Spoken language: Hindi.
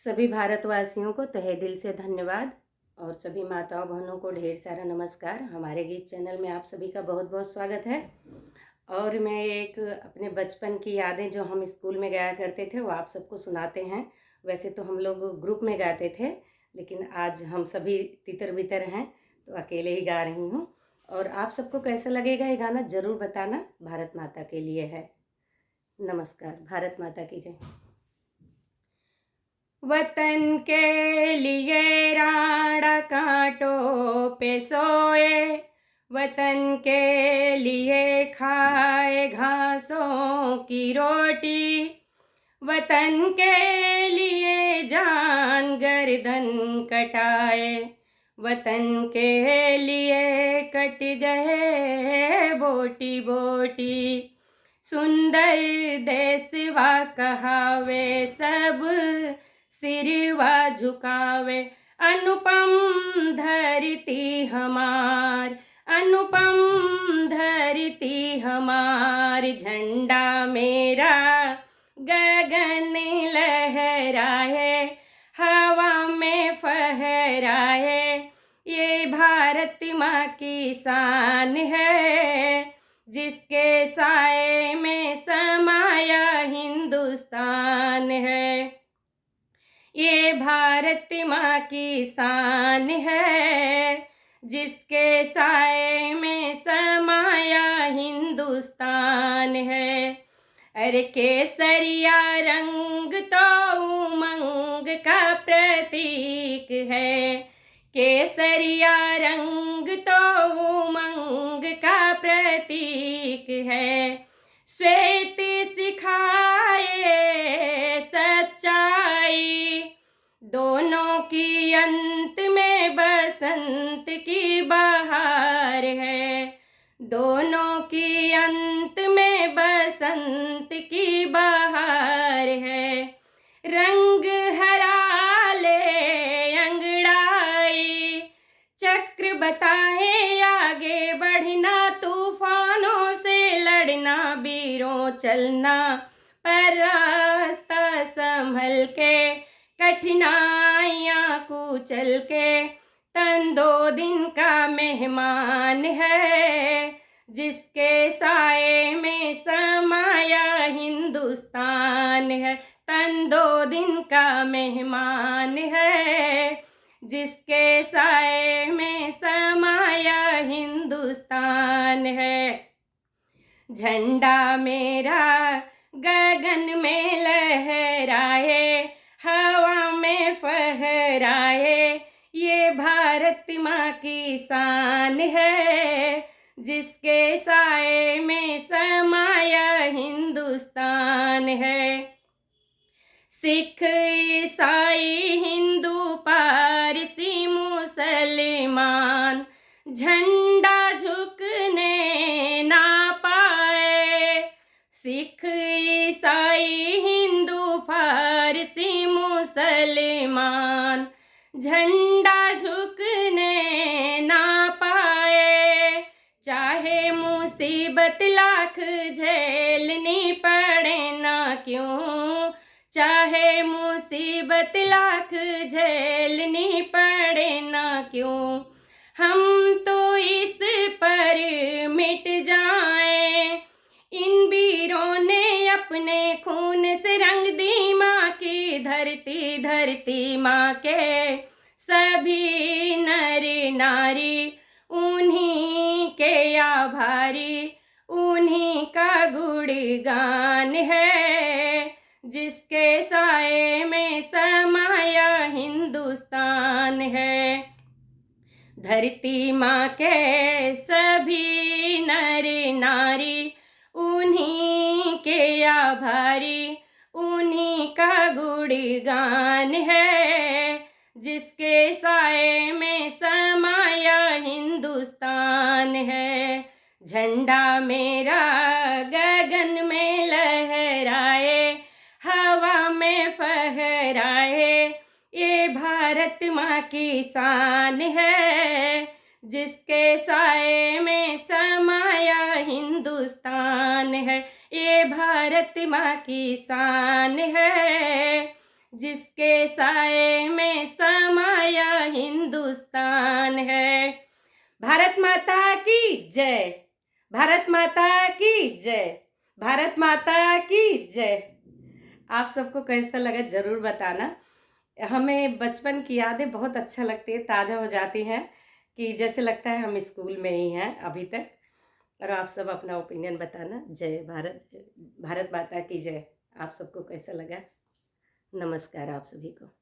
सभी भारतवासियों को तहे दिल से धन्यवाद और सभी माताओं बहनों को ढेर सारा नमस्कार। हमारे गीत चैनल में आप सभी का बहुत बहुत स्वागत है। और मैं एक अपने बचपन की यादें जो हम स्कूल में गाया करते थे वो आप सबको सुनाते हैं। वैसे तो हम लोग ग्रुप में गाते थे, लेकिन आज हम सभी तितर बितर हैं तो अकेले ही गा रही हूँ। और आप सबको कैसा लगेगा ये गाना ज़रूर बताना। भारत माता के लिए है। नमस्कार। भारत माता की जय। वतन के लिए राणा कांटों पे सोए, वतन के लिए खाए घासों की रोटी, वतन के लिए जान गर्दन कटाए, वतन के लिए कट गए बोटी बोटी। सुंदर देशवा कहावे सब सिरवा झुकावे, अनुपम धरती हमार, अनुपम धरती हमार। झंडा मेरा गगन लहराए, हवा में फहराए, ये भारत माँ की शान है, जिसके साए में समाया हिंदुस्तान है। ये भारत माँ की शान है, जिसके साए में समाया हिंदुस्तान है। अरे केसरिया रंग तो उमंग का प्रतीक है, केसरिया रंग तो उमंग का प्रतीक है। श्वेत सिखाए सच्चाई, दोनों की अंत में बसंत की बहार है, दोनों की अंत में बसंत की बहार है। रंग हरा ले अंगड़ाई, चक्र बताए आगे बढ़ना, तूफानों से लड़ना, वीरों चलना पर रास्ता संभल के, कठिनाइयाँ कुचल के। तन 2 दिन का मेहमान है, जिसके साए में समाया हिंदुस्तान है। तन 2 दिन का मेहमान है, जिसके साए में समाया हिंदुस्तान है। झंडा मेरा गगन में लहराए, हवा में फहराए, ये भारत माँ की शान है, जिसके साए में समाया हिंदुस्तान है। सिख ईसाई हिंदू पारसी मुसलमान झंडा झुकने ना पाए, सिख ईसाई हिंदू फारसी मुसलमान झंडा झुकने ना पाए। चाहे मुसीबत लाख झेलनी पड़े ना क्यों, चाहे मुसीबत लाख झेलनी पड़े ना क्यों, हम तो इस पर मिट जाएं। इन वीरों ने अपने खून से रंग दी माँ की धरती, धरती माँ के सभी नर नारी उन्हीं के आभारी, उन्हीं का गुणगान है, जिसके साए में समाया हिंदुस्तान है। धरती माँ के सभी नर नारी उन्हीं के आभारी, उन्हीं का गुणगान है, जिसके साए में समाया हिंदुस्तान है। झंडा मेरा गगन में लहराए, हवा में फहराए, ये भारत माँ की शान है, जिसके साए में समाया हिंदुस्तान है। ये भारत माँ की शान है, जिसके साए में समाया हिंदुस्तान है। भारत माता की जय, भारत माता की जय, भारत माता की जय। आप सबको कैसा लगा ज़रूर बताना। हमें बचपन की यादें बहुत अच्छा लगती है, ताज़ा हो जाती हैं कि जैसे लगता है हम स्कूल में ही हैं अभी तक। और आप सब अपना ओपिनियन बताना। जय भारत, भारत माता की जय। आप सबको कैसा लगा? नमस्कार आप सभी को।